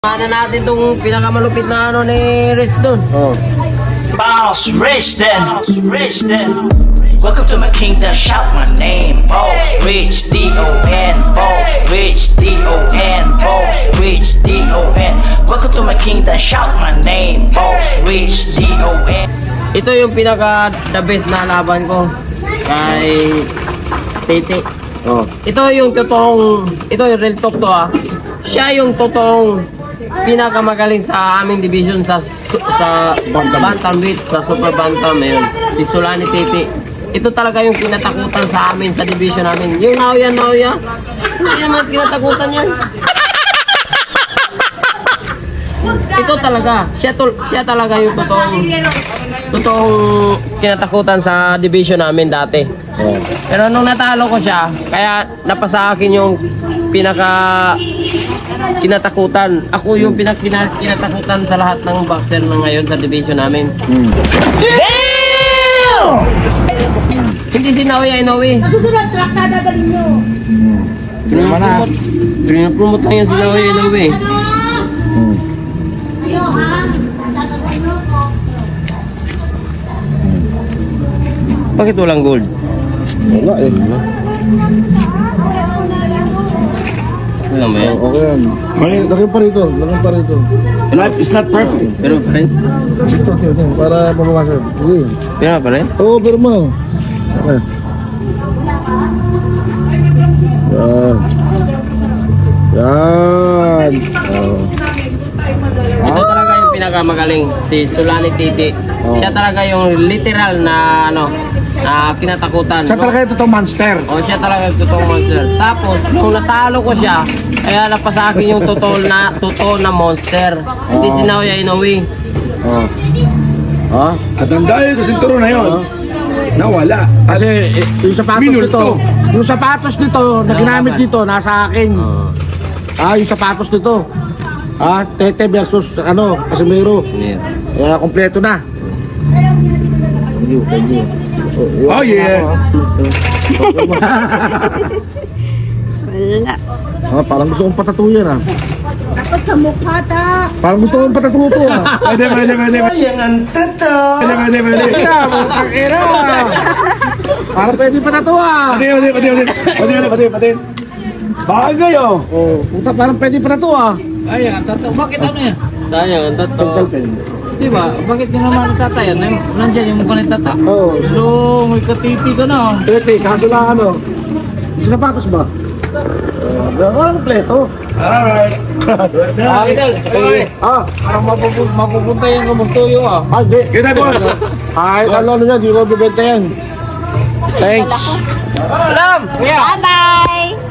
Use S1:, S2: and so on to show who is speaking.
S1: Ano natin tong pinakamalupit na ano ni Rich doon.
S2: Oh.
S3: Boss Rich then. Welcome to my kingdom, shout my name. Boss Rich, D-O-N. Boss Rich, D-O-N. Boss Rich, D-O-N. Welcome to my kingdom, shout my name. Boss Rich, D-O-N.
S1: Ito yung pinaka the best na laban ko kay Titi.
S2: Oh.
S1: Ito yung totoong, ito yung real talk to Siya yung totoong pinakamagaling sa aming division sa bantamweight, sa super bantam. Ayun, si Sulani Titi. Ito talaga yung kinatakutan sa amin sa division namin. Yung Naoya, hindi naman kinatakutan yan. Ito talaga, siya talaga yung totoong kinatakutan sa division namin dati. Pero nung natalo ko siya, kaya napasa akin yung pinaka kinatakutan. Ako yung kinatakutan sa lahat ng boxer na ngayon sa division namin.
S3: Damn!
S1: Hindi si Naoya Inoue.
S4: Nasusunod, track na galing nyo.
S1: Pinapromote lang yan si Naoya Inoue.
S4: Ayo ha?
S1: Bakit walang gold?
S2: Wala eh.
S1: Wala ba yan?
S2: Okay yan. Laki pa rito.
S3: Life is not perfect.
S1: Pero pa rin?
S2: Para mababasa. Sige.
S1: Pero pa rin?
S2: Oo, pero mo. Okay. Yan. Oh.
S1: Ito talaga yung pinakamagaling, si Sulani Titi. Siya talaga yung literal na kinatakutan.
S2: Siya talaga yung totoong monster.
S1: Siya talaga yung totoong monster. Tapos, nung natalo ko siya, kaya napasa akin yung totoo na monster. Hindi si Naoya Inoue.
S2: Oh. Ha?
S5: At ang dahil sa sinturo na yun, nawala.
S2: Kasi yung sapatos
S5: Minulto.
S2: nito, yung sapatos nito na ginamit dito nasa akin. Yung sapatos nito. Tete versus Casimiro. Kaya kompleto na. Thank you.
S5: Oh yeah.
S4: Wala.
S2: Parang gusto kong patatuyan
S4: Dapat sa mukha ta.
S2: Parang gusto kong patatuto
S5: Pwede.
S3: Yang totoo.
S5: Pwede.
S2: Parang pwede patatuwa.
S5: Pati. Bagay oh.
S2: Puta, parang pwede patatuwa.
S6: Ay, ang tato. Bakit ano yan?
S1: Sayang, ang totoo.
S6: Diba? Bakit ka naman tatayan? Nandiyan yung mukha ng tata.
S2: Oo.
S6: Hello, may katiti ka na.
S2: Tete, kaso lang yung sapatos ba? Parang kompleto.
S5: Alright.
S6: Idol, parang mapupunta yung kumustuyo
S2: Hindi.
S5: Kita boss.
S2: Kahit ano niya, di ko bibenta yan. Thanks.
S1: Alam!
S4: Bye-bye!